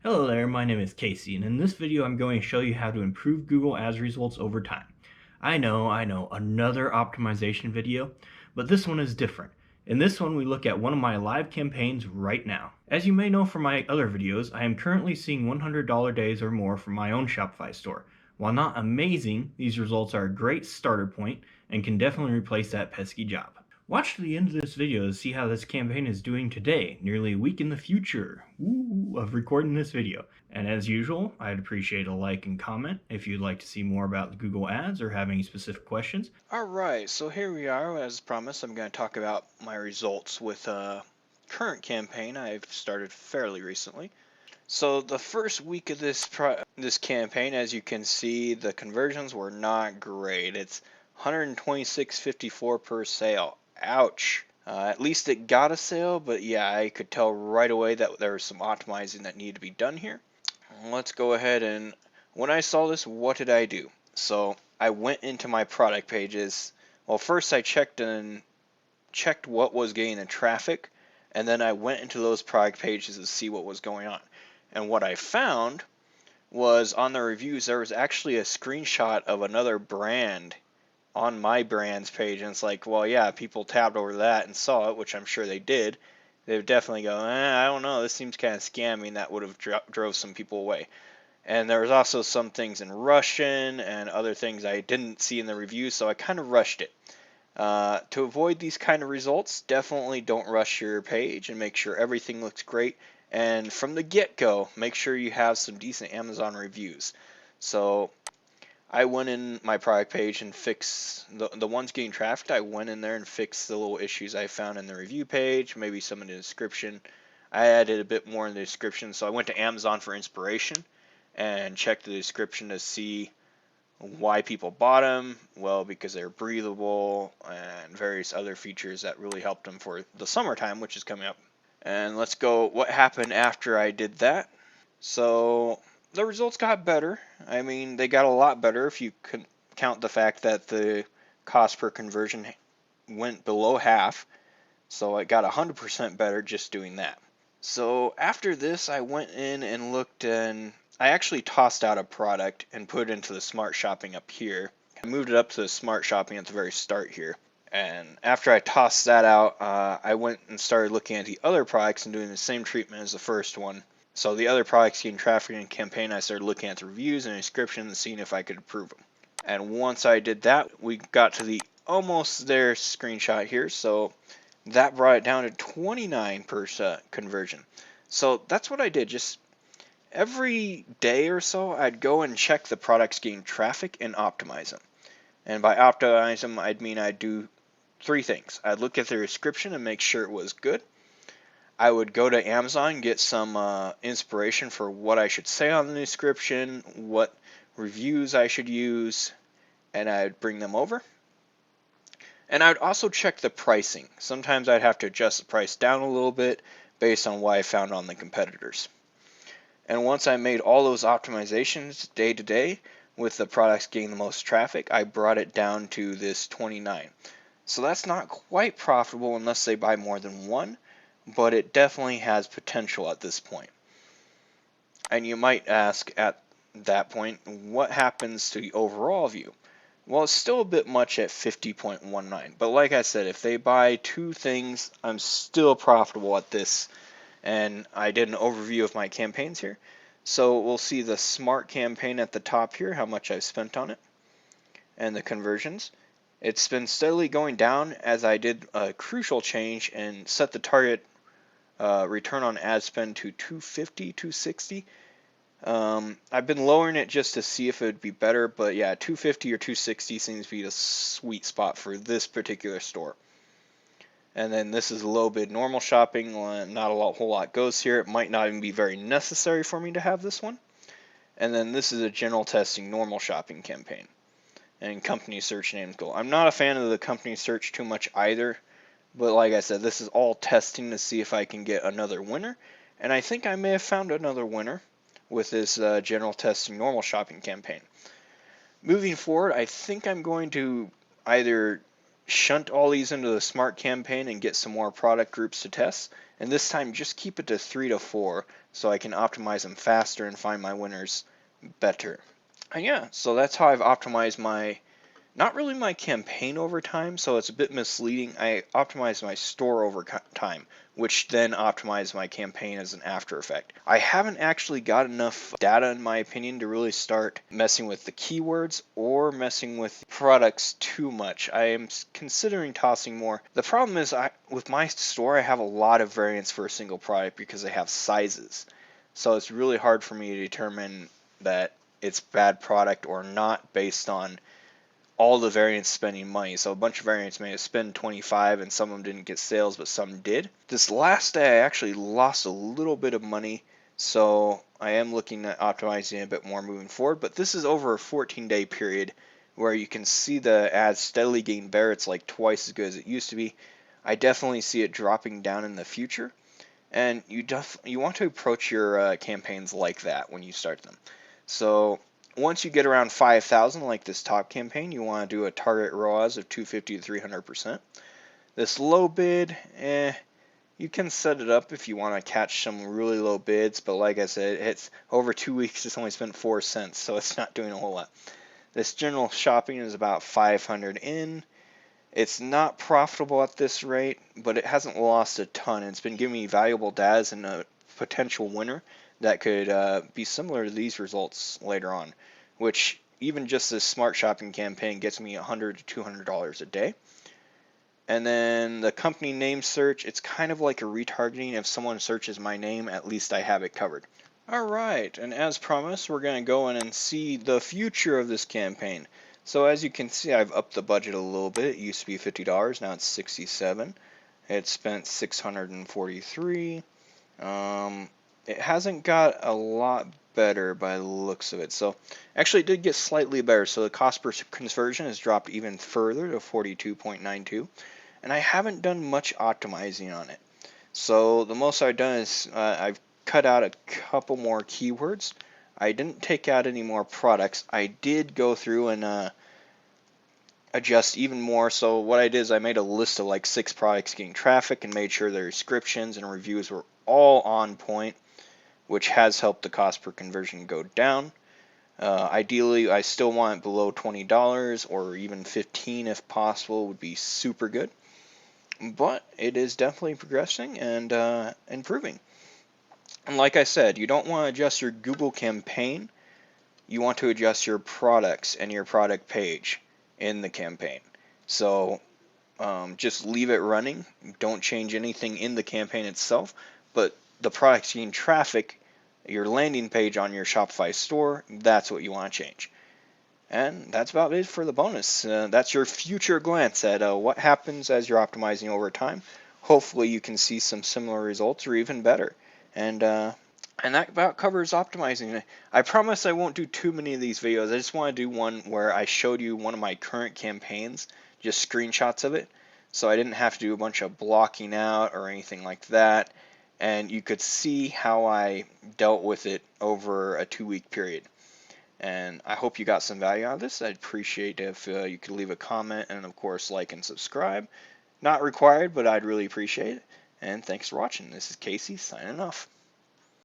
Hello there, my name is Casey, and in this video I'm going to show you how to improve Google Ads results over time. I know, another optimization video, but this one is different. In this one we look at one of my live campaigns right now. As you may know from my other videos, I am currently seeing $100 days or more from my own Shopify store. While not amazing, these results are a great starter point and can definitely replace that pesky job. Watch to the end of this video to see how this campaign is doing today, nearly a week in the future of recording this video. And as usual, I'd appreciate a like and comment if you'd like to see more about Google Ads or have any specific questions. All right, so here we are. As promised, I'm going to talk about my results with a current campaign I've started fairly recently. So the first week of this campaign, as you can see, the conversions were not great. It's 126.54 per sale. Ouch. At least it got a sale, but yeah, I could tell right away that there was some optimizing that needed to be done here. Let's go ahead and when I saw this, what did I do? So I went into my product pages. Well, first I checked what was getting the traffic, and then I went into those product pages to see what was going on. And what I found was on the reviews there was actually a screenshot of another brand on my brand's page, and it's like, well, yeah, people tabbed over that and saw it, which I'm sure they did. They would definitely go, I don't know, this seems kind of scammy, and that would have drove some people away. And there was also some things in Russian and other things I didn't see in the review, so I kind of rushed it. To avoid these kind of results, definitely don't rush your page and make sure everything looks great. And from the get-go, make sure you have some decent Amazon reviews. So I went in my product page and fixed the ones getting trafficked. I went in there and fixed the little issues I found in the review page, maybe some in the description. I added a bit more in the description, so I went to Amazon for inspiration and checked the description to see why people bought them. Well, because they're breathable and various other features that really helped them for the summertime, which is coming up. And let's go what happened after I did that. So the results got better. I mean, they got a lot better if you could count the fact that the cost per conversion went below half. So it got 100% better just doing that. So after this, I went in and looked, and I actually tossed out a product and put it into the smart shopping up here. I moved it up to the smart shopping at the very start here. And after I tossed that out, I went and started looking at the other products and doing the same treatment as the first one. So the other products getting traffic in campaign, I started looking at the reviews and description and seeing if I could improve them. And once I did that, we got to the almost there screenshot here. So that brought it down to 29% conversion. So that's what I did. Just every day or so, I'd go and check the products getting traffic and optimize them. And by optimize them, I'd mean I'd do three things. I'd look at their description and make sure it was good. I would go to Amazon, get some inspiration for what I should say on the description, what reviews I should use, and I'd bring them over. And I would also check the pricing. Sometimes I'd have to adjust the price down a little bit based on what I found on the competitors. And once I made all those optimizations day to day with the products getting the most traffic, I brought it down to this 29. So that's not quite profitable unless they buy more than one, but it definitely has potential at this point. And you might ask at that point, what happens to the overall view? Well, it's still a bit much at 50.19, but like I said, if they buy two things, I'm still profitable at this. And I did an overview of my campaigns here. So we'll see the smart campaign at the top here, how much I've spent on it, and the conversions. It's been steadily going down as I did a crucial change and set the target return on ad spend to 250, 260. I've been lowering it just to see if it would be better, but yeah, 250 or 260 seems to be the sweet spot for this particular store. And then this is low bid normal shopping. Not a whole lot goes here. It might not even be very necessary for me to have this one. And then this is a general testing normal shopping campaign. And company search names goal. I'm not a fan of the company search too much either. But like I said, this is all testing to see if I can get another winner. And I think I may have found another winner with this general testing normal shopping campaign. Moving forward, I think I'm going to either shunt all these into the smart campaign and get some more product groups to test, And this time just keep it to 3 to 4 so I can optimize them faster and find my winners better. And yeah, so that's how I've optimized my, not really my campaign over time, so it's a bit misleading. I optimize my store over time, which then optimize my campaign as an after effect. I haven't actually got enough data, in my opinion, to really start messing with the keywords or messing with products too much. I am considering tossing more. The problem is with my store, I have a lot of variants for a single product because I have sizes. So it's really hard for me to determine that it's bad product or not based on all the variants spending money. So a bunch of variants may have spent 25 and some of them didn't get sales, but some did. This last day I actually lost a little bit of money, so I am looking at optimizing a bit more moving forward. But this is over a 14-day period where you can see the ads steadily getting better. It's like twice as good as it used to be. I definitely see it dropping down in the future, and you want to approach your campaigns like that when you start them. So once you get around 5,000, like this top campaign, you want to do a target ROAS of 250 to 300%. This low bid, you can set it up if you want to catch some really low bids, but like I said, it's over 2 weeks, it's only spent 4 cents, so it's not doing a whole lot. This general shopping is about 500 in. It's not profitable at this rate, but it hasn't lost a ton. It's been giving me valuable data as a potential winner that could be similar to these results later on, which even just this smart shopping campaign gets me $100 to $200 a day. And then the company name search, it's kind of like a retargeting. If someone searches my name, at least I have it covered. Alright, and as promised, we're going to go in and see the future of this campaign. So as you can see, I've upped the budget a little bit. It used to be $50, now it's $67. It spent $643. It hasn't got a lot better by the looks of it. So actually it did get slightly better. So the cost per conversion has dropped even further to 42.92. And I haven't done much optimizing on it. So the most I've done is I've cut out a couple more keywords. I didn't take out any more products. I did go through and adjust even more. So what I did is I made a list of like 6 products getting traffic and made sure their descriptions and reviews were all on point, which has helped the cost per conversion go down. Ideally, I still want it below $20 or even $15 if possible would be super good. But it is definitely progressing and improving. And like I said, you don't want to adjust your Google campaign. You want to adjust your products and your product page in the campaign. So just leave it running. Don't change anything in the campaign itself. But the products getting traffic, your landing page on your Shopify store, that's what you want to change. And that's about it for the bonus. That's your future glance at what happens as you're optimizing over time. Hopefully you can see some similar results or even better. And that about covers optimizing. I promise I won't do too many of these videos. I just want to do one where I showed you one of my current campaigns, just screenshots of it. So I didn't have to do a bunch of blocking out or anything like that. And you could see how I dealt with it over a 2-week period. And I hope you got some value out of this. I'd appreciate if you could leave a comment and, of course, like and subscribe. Not required, but I'd really appreciate it. And thanks for watching. This is Casey signing off.